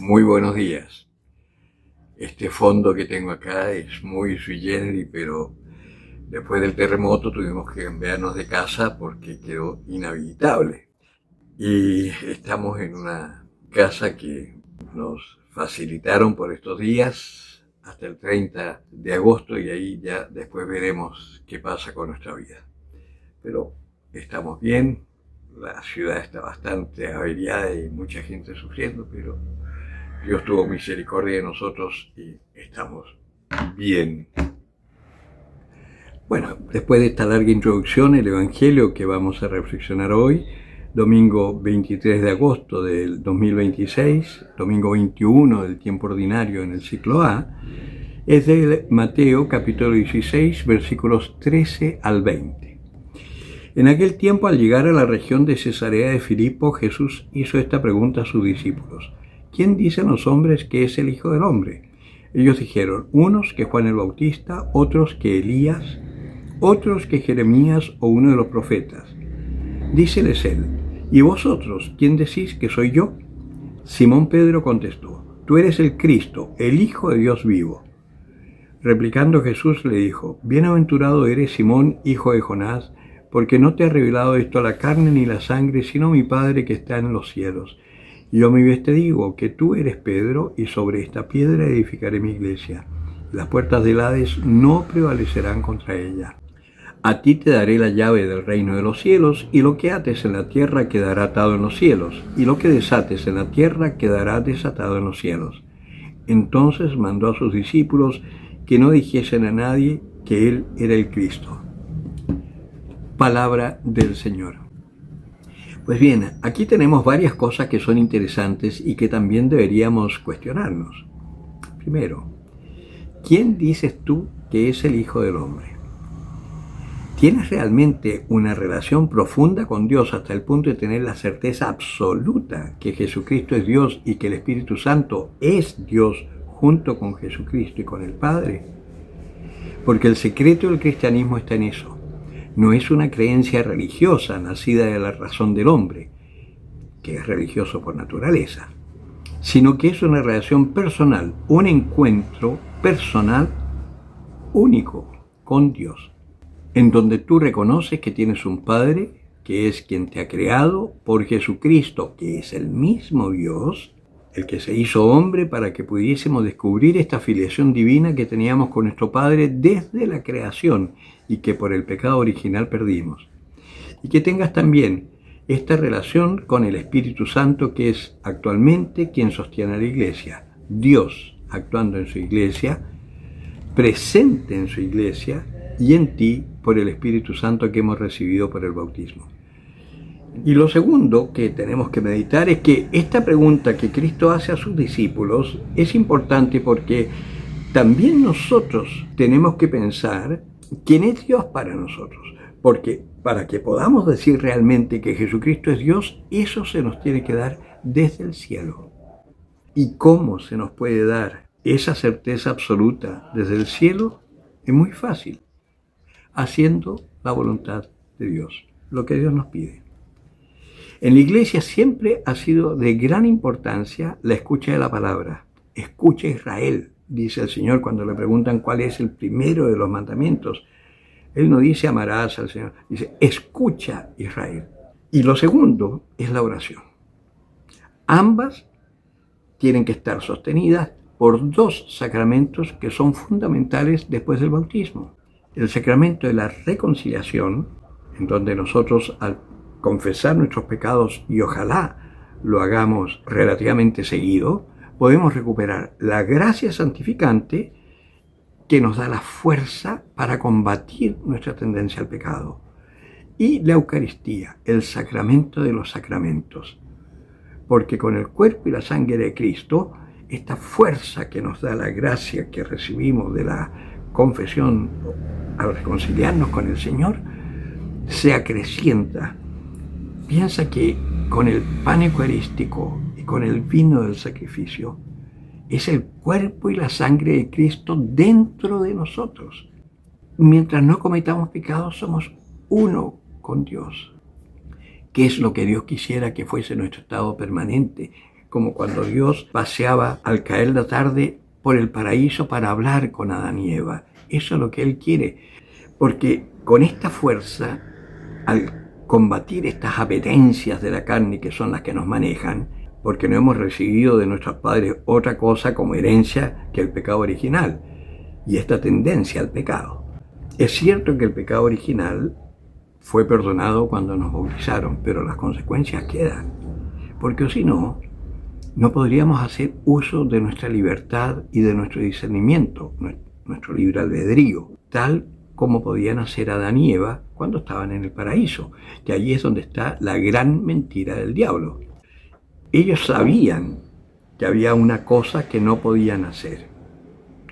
Muy buenos días. Este fondo que tengo acá es muy sui generis, pero después del terremoto tuvimos que cambiarnos de casa porque quedó inhabitable. Y estamos en una casa que nos facilitaron por estos días hasta el 30 de agosto y ahí ya después veremos qué pasa con nuestra vida. Pero estamos bien, la ciudad está bastante averiada y mucha gente sufriendo, pero Dios tuvo misericordia de nosotros y estamos bien. Bueno, después de esta larga introducción, el Evangelio que vamos a reflexionar hoy, domingo 23 de agosto del 2026, domingo 21 del tiempo ordinario en el ciclo A, es de Mateo capítulo 16, versículos 13 al 20. En aquel tiempo, al llegar a la región de Cesarea de Filipo, Jesús hizo esta pregunta a sus discípulos: ¿quién dicen los hombres que es el Hijo del Hombre? Ellos dijeron, unos que Juan el Bautista, otros que Elías, otros que Jeremías o uno de los profetas. Díceles él, ¿y vosotros quién decís que soy yo? Simón Pedro contestó, tú eres el Cristo, el Hijo de Dios vivo. Replicando Jesús le dijo, bienaventurado eres Simón, hijo de Jonás, porque no te ha revelado esto a la carne ni la sangre, sino mi Padre que está en los cielos. Yo a mi vez te digo que tú eres Pedro, y sobre esta piedra edificaré mi iglesia. Las puertas del Hades no prevalecerán contra ella. A ti te daré la llave del reino de los cielos, y lo que ates en la tierra quedará atado en los cielos, y lo que desates en la tierra quedará desatado en los cielos. Entonces mandó a sus discípulos que no dijesen a nadie que él era el Cristo. Palabra del Señor. Pues bien, aquí tenemos varias cosas que son interesantes y que también deberíamos cuestionarnos. Primero, ¿quién dices tú que es el Hijo del Hombre? ¿Tienes realmente una relación profunda con Dios hasta el punto de tener la certeza absoluta que Jesucristo es Dios y que el Espíritu Santo es Dios junto con Jesucristo y con el Padre? Porque el secreto del cristianismo está en eso. No es una creencia religiosa nacida de la razón del hombre, que es religioso por naturaleza, sino que es una relación personal, un encuentro personal único con Dios, en donde tú reconoces que tienes un Padre, que es quien te ha creado, por Jesucristo, que es el mismo Dios, el que se hizo hombre para que pudiésemos descubrir esta filiación divina que teníamos con nuestro Padre desde la creación y que por el pecado original perdimos. Y que tengas también esta relación con el Espíritu Santo, que es actualmente quien sostiene a la Iglesia. Dios actuando en su Iglesia, presente en su Iglesia y en ti por el Espíritu Santo que hemos recibido por el bautismo. Y lo segundo que tenemos que meditar es que esta pregunta que Cristo hace a sus discípulos es importante porque también nosotros tenemos que pensar quién es Dios para nosotros. Porque para que podamos decir realmente que Jesucristo es Dios, eso se nos tiene que dar desde el cielo. ¿Y cómo se nos puede dar esa certeza absoluta desde el cielo? Es muy fácil, haciendo la voluntad de Dios, lo que Dios nos pide. En la iglesia siempre ha sido de gran importancia la escucha de la palabra. Escucha Israel, dice el Señor cuando le preguntan cuál es el primero de los mandamientos. Él no dice amarás al Señor, dice escucha Israel. Y lo segundo es la oración. Ambas tienen que estar sostenidas por dos sacramentos que son fundamentales después del bautismo. El sacramento de la reconciliación, en donde nosotros al confesar nuestros pecados, y ojalá lo hagamos relativamente seguido, podemos recuperar la gracia santificante que nos da la fuerza para combatir nuestra tendencia al pecado. Y la Eucaristía, el sacramento de los sacramentos. Porque con el cuerpo y la sangre de Cristo, esta fuerza que nos da la gracia que recibimos de la confesión al reconciliarnos con el Señor, se acrecienta. Piensa que con el pan eucarístico y con el vino del sacrificio es el cuerpo y la sangre de Cristo dentro de nosotros. Mientras no cometamos pecados, somos uno con Dios, que es lo que Dios quisiera que fuese nuestro estado permanente, como cuando Dios paseaba al caer la tarde por el paraíso para hablar con Adán y Eva. Eso es lo que Él quiere, porque con esta fuerza, al combatir estas apetencias de la carne que son las que nos manejan, porque no hemos recibido de nuestros padres otra cosa como herencia que el pecado original y esta tendencia al pecado. Es cierto que el pecado original fue perdonado cuando nos bautizaron, pero las consecuencias quedan, porque si no, no podríamos hacer uso de nuestra libertad y de nuestro discernimiento, nuestro libre albedrío, tal como podían hacer Adán y Eva cuando estaban en el paraíso, que allí es donde está la gran mentira del diablo. Ellos sabían que había una cosa que no podían hacer,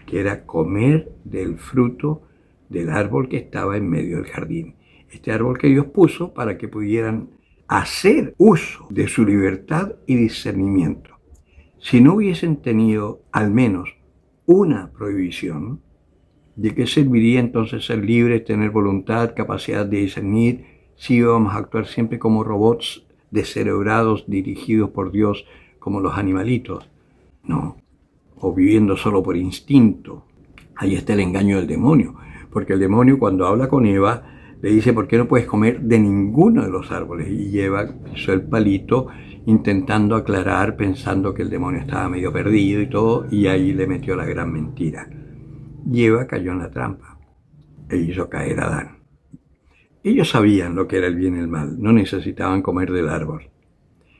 que era comer del fruto del árbol que estaba en medio del jardín. Este árbol que Dios puso para que pudieran hacer uso de su libertad y discernimiento. Si no hubiesen tenido al menos una prohibición, ¿de qué serviría entonces ser libres, tener voluntad, capacidad de discernir, si íbamos a actuar siempre como robots descerebrados, dirigidos por Dios como los animalitos? No, o viviendo solo por instinto. Ahí está el engaño del demonio, porque el demonio cuando habla con Eva le dice: ¿por qué no puedes comer de ninguno de los árboles? Y Eva pisó el palito intentando aclarar, pensando que el demonio estaba medio perdido y todo, y ahí le metió la gran mentira. Y Eva cayó en la trampa e hizo caer a Adán. Ellos sabían lo que era el bien y el mal, no necesitaban comer del árbol.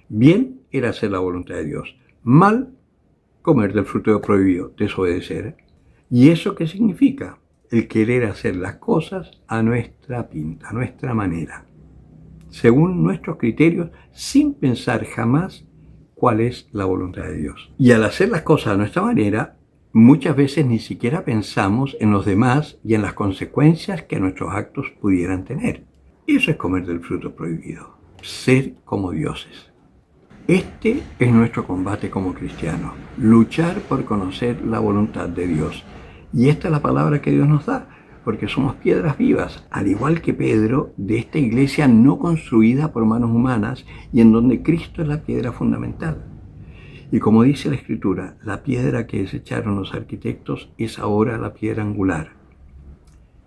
Bien era hacer la voluntad de Dios, mal comer del fruto prohibido, desobedecer. ¿Y eso qué significa? El querer hacer las cosas a nuestra pinta, a nuestra manera, según nuestros criterios, sin pensar jamás cuál es la voluntad de Dios. Y al hacer las cosas a nuestra manera, muchas veces ni siquiera pensamos en los demás y en las consecuencias que nuestros actos pudieran tener. Eso es comer del fruto prohibido, ser como dioses. Este es nuestro combate como cristianos, luchar por conocer la voluntad de Dios. Y esta es la palabra que Dios nos da, porque somos piedras vivas, al igual que Pedro, de esta iglesia no construida por manos humanas y en donde Cristo es la piedra fundamental. Y como dice la Escritura, la piedra que desecharon los arquitectos es ahora la piedra angular.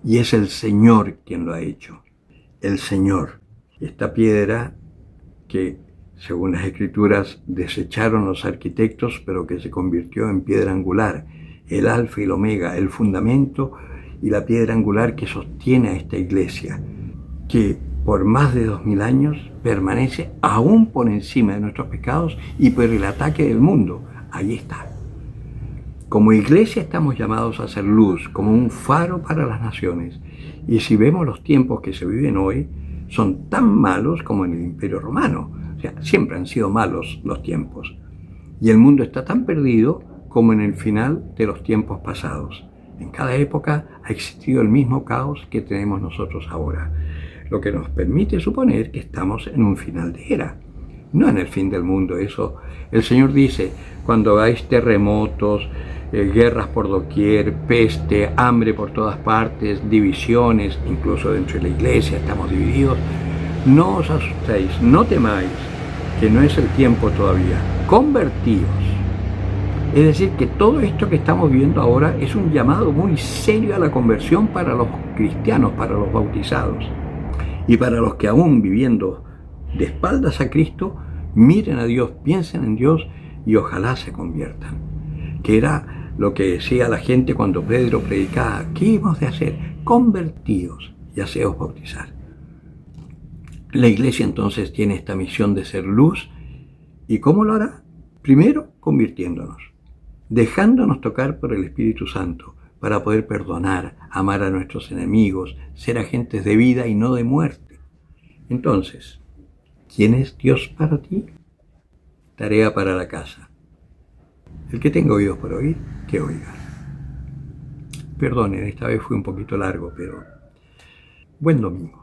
Y es el Señor quien lo ha hecho. El Señor. Esta piedra que, según las Escrituras, desecharon los arquitectos, pero que se convirtió en piedra angular. El alfa y el omega, el fundamento y la piedra angular que sostiene a esta iglesia, que por más de 2000 años permanece aún por encima de nuestros pecados y por el ataque del mundo. Ahí está. Como iglesia estamos llamados a ser luz, como un faro para las naciones. Y si vemos los tiempos que se viven hoy, son tan malos como en el Imperio Romano. O sea, siempre han sido malos los tiempos. Y el mundo está tan perdido como en el final de los tiempos pasados. En cada época ha existido el mismo caos que tenemos nosotros ahora, lo que nos permite suponer que estamos en un final de era, no en el fin del mundo. Eso el Señor dice: cuando veáis terremotos, guerras por doquier, peste, hambre por todas partes, divisiones, incluso dentro de la iglesia estamos divididos, no os asustéis, no temáis, que no es el tiempo todavía, convertíos. Es decir, que todo esto que estamos viendo ahora es un llamado muy serio a la conversión para los cristianos, para los bautizados. Y para los que aún viviendo de espaldas a Cristo, miren a Dios, piensen en Dios y ojalá se conviertan. Que era lo que decía la gente cuando Pedro predicaba: ¿qué hemos de hacer? Convertíos y haceos bautizar. La iglesia entonces tiene esta misión de ser luz. ¿Y cómo lo hará? Primero, convirtiéndonos, dejándonos tocar por el Espíritu Santo para poder perdonar, amar a nuestros enemigos, ser agentes de vida y no de muerte. Entonces, ¿quién es Dios para ti? Tarea para la casa. El que tenga oídos por oír, que oiga. Perdonen, esta vez fue un poquito largo, pero buen domingo.